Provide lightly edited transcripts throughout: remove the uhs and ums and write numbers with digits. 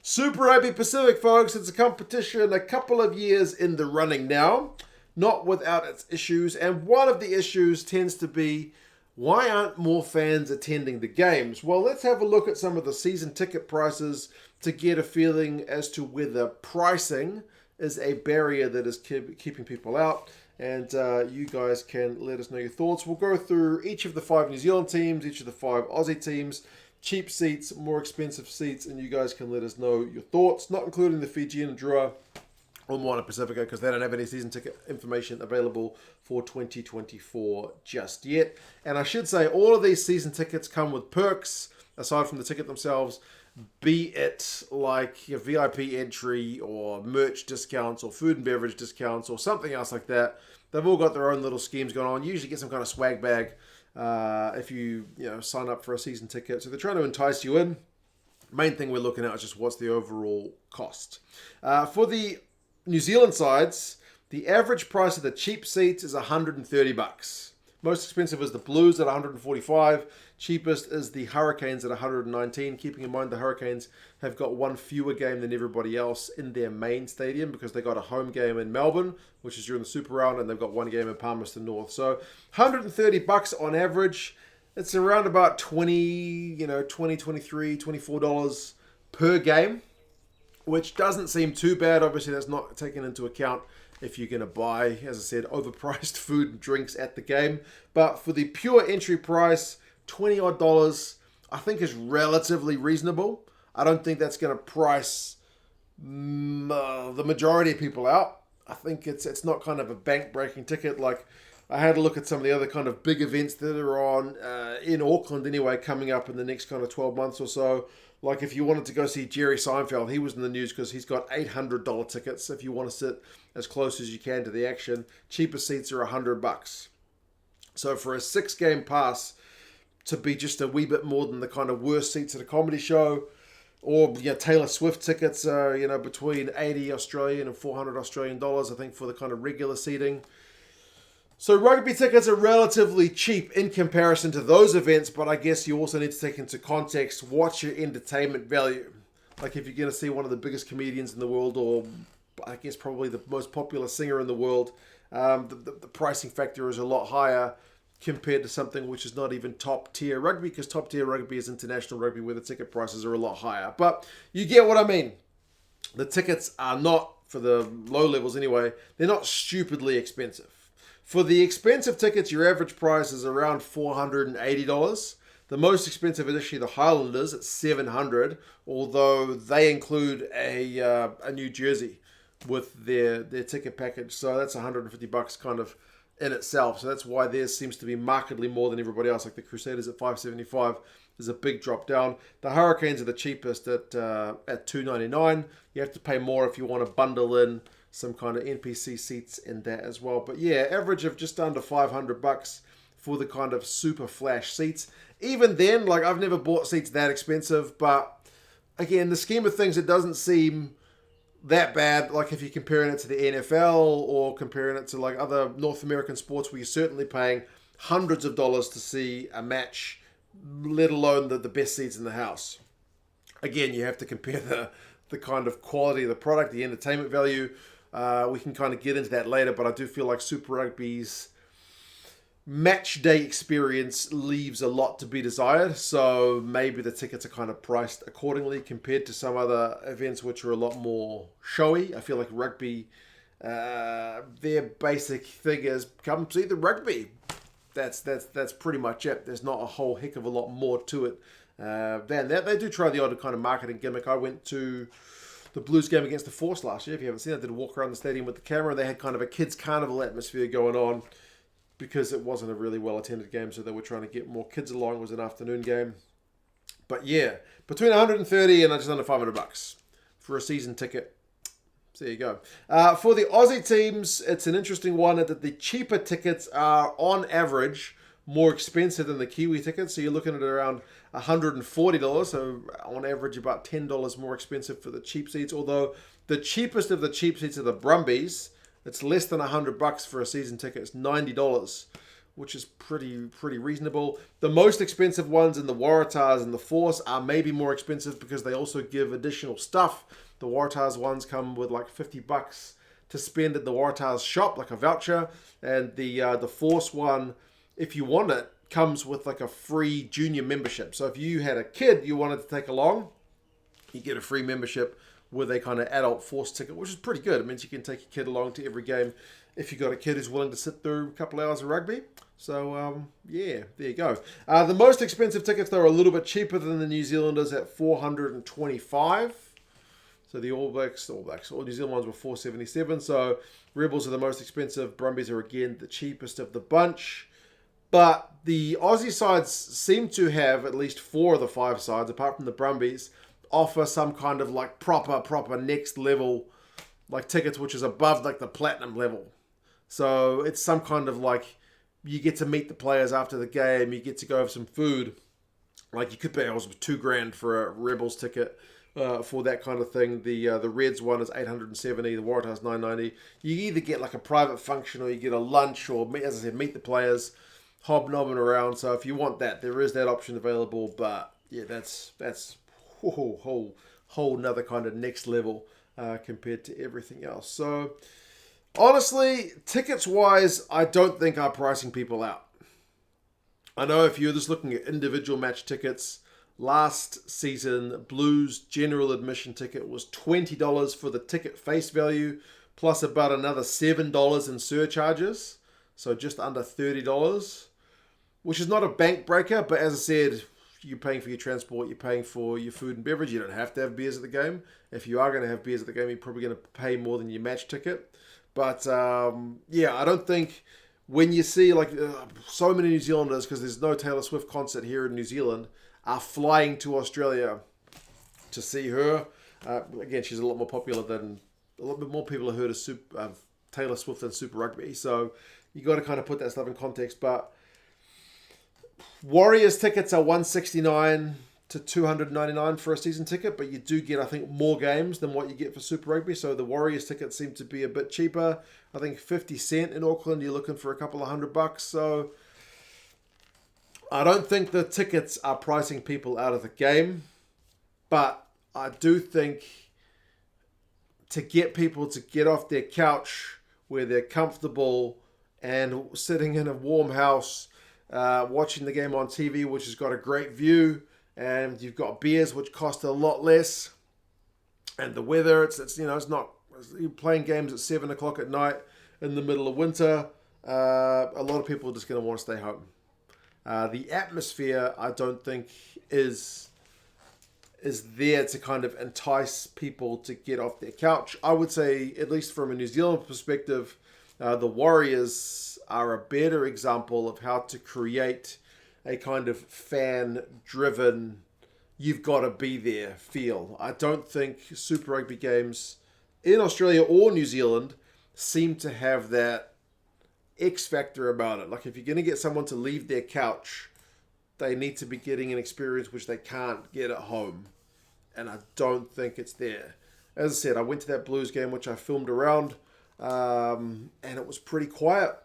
Super Rugby Pacific, folks. It's a competition a couple of years in the running now, not without its issues. And one of the issues tends to be, why aren't more fans attending the games? Well, let's have a look at some of the season ticket prices to get a feeling as to whether pricing is a barrier that is keeping people out. And you guys can let us know your thoughts. We'll go through each of the 5 New Zealand teams, each of the 5 Aussie teams, cheap seats, more expensive seats, and you guys can let us know your thoughts, not including the Fijian and Drua or Moana Pacifica, because they don't have any season ticket information available for 2024 just yet. And I should say, all of these season tickets come with perks, aside from the ticket themselves, be it like a VIP entry or merch discounts or food and beverage discounts or something else like that. They've all got their own little schemes going on. You usually get some kind of swag bag if you sign up for a season ticket. So they're trying to entice you in. Main thing we're looking at is just what's the overall cost. For the New Zealand sides, the average price of the cheap seats is $130. Most expensive is the Blues at $145. Cheapest is the Hurricanes at $119. Keeping in mind the Hurricanes have got one fewer game than everybody else in their main stadium because they got a home game in Melbourne, which is during the Super Round, and they've got one game in Palmerston North. So $130 on average. It's around about $20, $23, $24 per game, which doesn't seem too bad. Obviously, that's not taken into account if you're going to buy, as I said, overpriced food and drinks at the game. But for the pure entry price, $20 odd, I think is relatively reasonable. I don't think that's going to price the majority of people out. I think it's not kind of a bank-breaking ticket. Like, I had a look at some of the other kind of big events that are on in Auckland anyway, coming up in the next kind of 12 months or so. Like if you wanted to go see Jerry Seinfeld, he was in the news because he's got $800 tickets if you want to sit as close as you can to the action. Cheaper seats are $100. So for a 6-game pass to be just a wee bit more than the kind of worst seats at a comedy show, or Taylor Swift tickets are between 80 Australian and 400 Australian dollars, I think, for the kind of regular seating. So rugby tickets are relatively cheap in comparison to those events, but I guess you also need to take into context what's your entertainment value. Like if you're going to see one of the biggest comedians in the world, or I guess probably the most popular singer in the world, the pricing factor is a lot higher compared to something which is not even top tier rugby, because top tier rugby is international rugby where the ticket prices are a lot higher. But you get what I mean. The tickets are not, for the low levels anyway, they're not stupidly expensive. For the expensive tickets, your average price is around $480. The most expensive is actually the Highlanders at $700, although they include a New Jersey with their ticket package. So that's $150 kind of in itself. So that's why theirs seems to be markedly more than everybody else. Like the Crusaders at $575 is a big drop down. The Hurricanes are the cheapest at $299. You have to pay more if you want to bundle in some kind of NPC seats in that as well. But yeah, average of just under $500 for the kind of super flash seats. Even then, like I've never bought seats that expensive, but again, the scheme of things, it doesn't seem that bad. Like if you're comparing it to the NFL or comparing it to like other North American sports where you're certainly paying hundreds of dollars to see a match, let alone the best seats in the house. Again, you have to compare the kind of quality of the product, the entertainment value. We can kind of get into that later, but I do feel like Super Rugby's match day experience leaves a lot to be desired. So maybe the tickets are kind of priced accordingly compared to some other events which are a lot more showy. I feel like rugby, their basic thing is come see the rugby. That's pretty much it. There's not a whole heck of a lot more to it than that. They do try the odd kind of marketing gimmick. I went to the Blues game against the Force last year. If you haven't seen it, I did a walk around the stadium with the camera. They had kind of a kids' carnival atmosphere going on because it wasn't a really well-attended game, so they were trying to get more kids along. It was an afternoon game. But yeah, between $130 and just under $500 for a season ticket. So there you go. For the Aussie teams, it's an interesting one that the cheaper tickets are, on average, more expensive than the Kiwi tickets. So you're looking at around $140. So on average, about $10 more expensive for the cheap seats. Although the cheapest of the cheap seats are the Brumbies. It's less than $100 for a season ticket. It's $90. which is pretty reasonable. The most expensive ones in the Waratahs and the Force are maybe more expensive because they also give additional stuff. The Waratahs ones come with like $50 to spend at the Waratahs shop, like a voucher, and the Force one, if you want it, comes with like a free junior membership. So if you had a kid you wanted to take along, you get a free membership with a kind of adult Force ticket, which is pretty good. It means you can take your kid along to every game if you've got a kid who's willing to sit through a couple hours of rugby. So, yeah, there you go. The most expensive tickets, though, are a little bit cheaper than the New Zealanders at $425. So the All New Zealand ones were $477. So Rebels are the most expensive. Brumbies are, again, the cheapest of the bunch. But the Aussie sides seem to have, at least 4 of the 5 sides, apart from the Brumbies, offer some kind of like proper next level like tickets, which is above like the platinum level. So it's some kind of like, you get to meet the players after the game, you get to go have some food. Like you could pay $2,000 for a Rebels ticket for that kind of thing. The Reds one is $870, the Waratahs $990. You either get like a private function or you get a lunch, or as I said, meet the players, hobnobbing around. So if you want that, there is that option available. But yeah, that's whole another kind of next level compared to everything else. So honestly, tickets wise, I don't think I'm pricing people out. I know if you're just looking at individual match tickets, last season Blues general admission ticket was $20 for the ticket face value, plus about another $7 in surcharges, so just under $30, which is not a bank breaker, but as I said, you're paying for your transport, you're paying for your food and beverage. You don't have to have beers at the game. If you are going to have beers at the game, you're probably going to pay more than your match ticket. But yeah, I don't think when you see like so many New Zealanders, because there's no Taylor Swift concert here in New Zealand, are flying to Australia to see her. Again, she's a lot more popular than, a lot bit more people have heard of Taylor Swift than Super Rugby. So you got to kind of put that stuff in context. But Warriors tickets are $169 to $299 for a season ticket, but you do get, I think, more games than what you get for Super Rugby. So the Warriors tickets seem to be a bit cheaper. I think 50 cent in Auckland, you're looking for a couple of $100. So I don't think the tickets are pricing people out of the game, but I do think to get people to get off their couch where they're comfortable and sitting in a warm house, watching the game on TV, which has got a great view, and you've got beers which cost a lot less, and the weather, it's you know, it's not, you're playing games at 7 o'clock at night in the middle of winter. A lot of people are just going to want to stay home. The atmosphere, I don't think, is there to kind of entice people to get off their couch. I would say, at least from a New Zealand perspective, the Warriors are a better example of how to create a kind of fan-driven, you've got to be there feel. I don't think Super Rugby games in Australia or New Zealand seem to have that X factor about it. Like if you're going to get someone to leave their couch, they need to be getting an experience which they can't get at home. And I don't think it's there. As I said, I went to that Blues game, which I filmed around, and it was pretty quiet.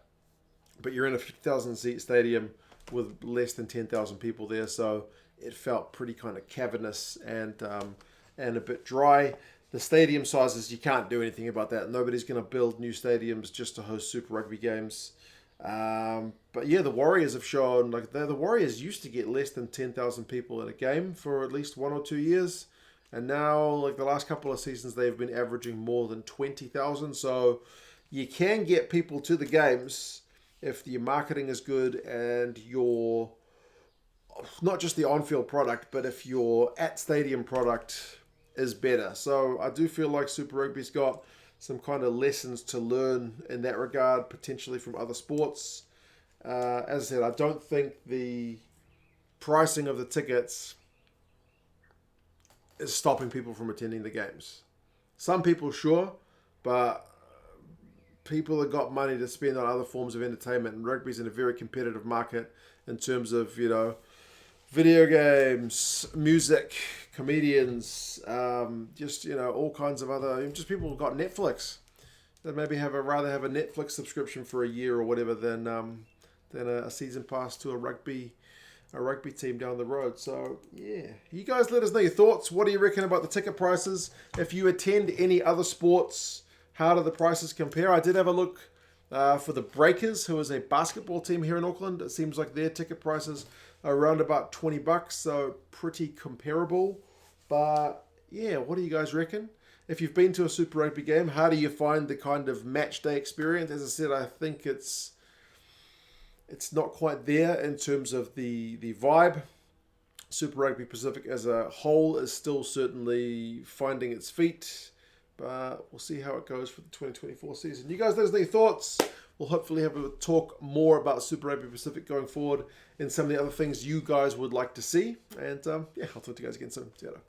But you're in a 50,000 seat stadium with less than 10,000 people there, so it felt pretty kind of cavernous and a bit dry. The stadium sizes, you can't do anything about that. Nobody's going to build new stadiums just to host Super Rugby games. But yeah, the Warriors have shown, like the Warriors used to get less than 10,000 people in a game for at least 1 or 2 years. And now, like the last couple of seasons, they've been averaging more than 20,000. So you can get people to the games if your marketing is good and your, not just the on-field product, but if your at-stadium product is better. So I do feel like Super Rugby's got some kind of lessons to learn in that regard, potentially from other sports. As I said, I don't think the pricing of the tickets is stopping people from attending the games. Some people, sure, but people have got money to spend on other forms of entertainment, and rugby's in a very competitive market in terms of, you know, video games, music, comedians, just, you know, all kinds of other, just people who've got Netflix that maybe rather have a Netflix subscription for a year or whatever than than a season pass to a rugby team down the road. So yeah, you guys let us know your thoughts. What do you reckon about the ticket prices? If you attend any other sports, how do the prices compare? I did have a look for the Breakers, who is a basketball team here in Auckland. It seems like their ticket prices are around about $20, so pretty comparable. But yeah, what do you guys reckon? If you've been to a Super Rugby game, how do you find the kind of match day experience? As I said, I think it's not quite there in terms of the vibe. Super Rugby Pacific as a whole is still certainly finding its feet, but we'll see how it goes for the 2024 season. You guys let us know your thoughts. We'll hopefully have a talk more about Super Rugby Pacific going forward and some of the other things you guys would like to see. And yeah, I'll talk to you guys again soon. See you later.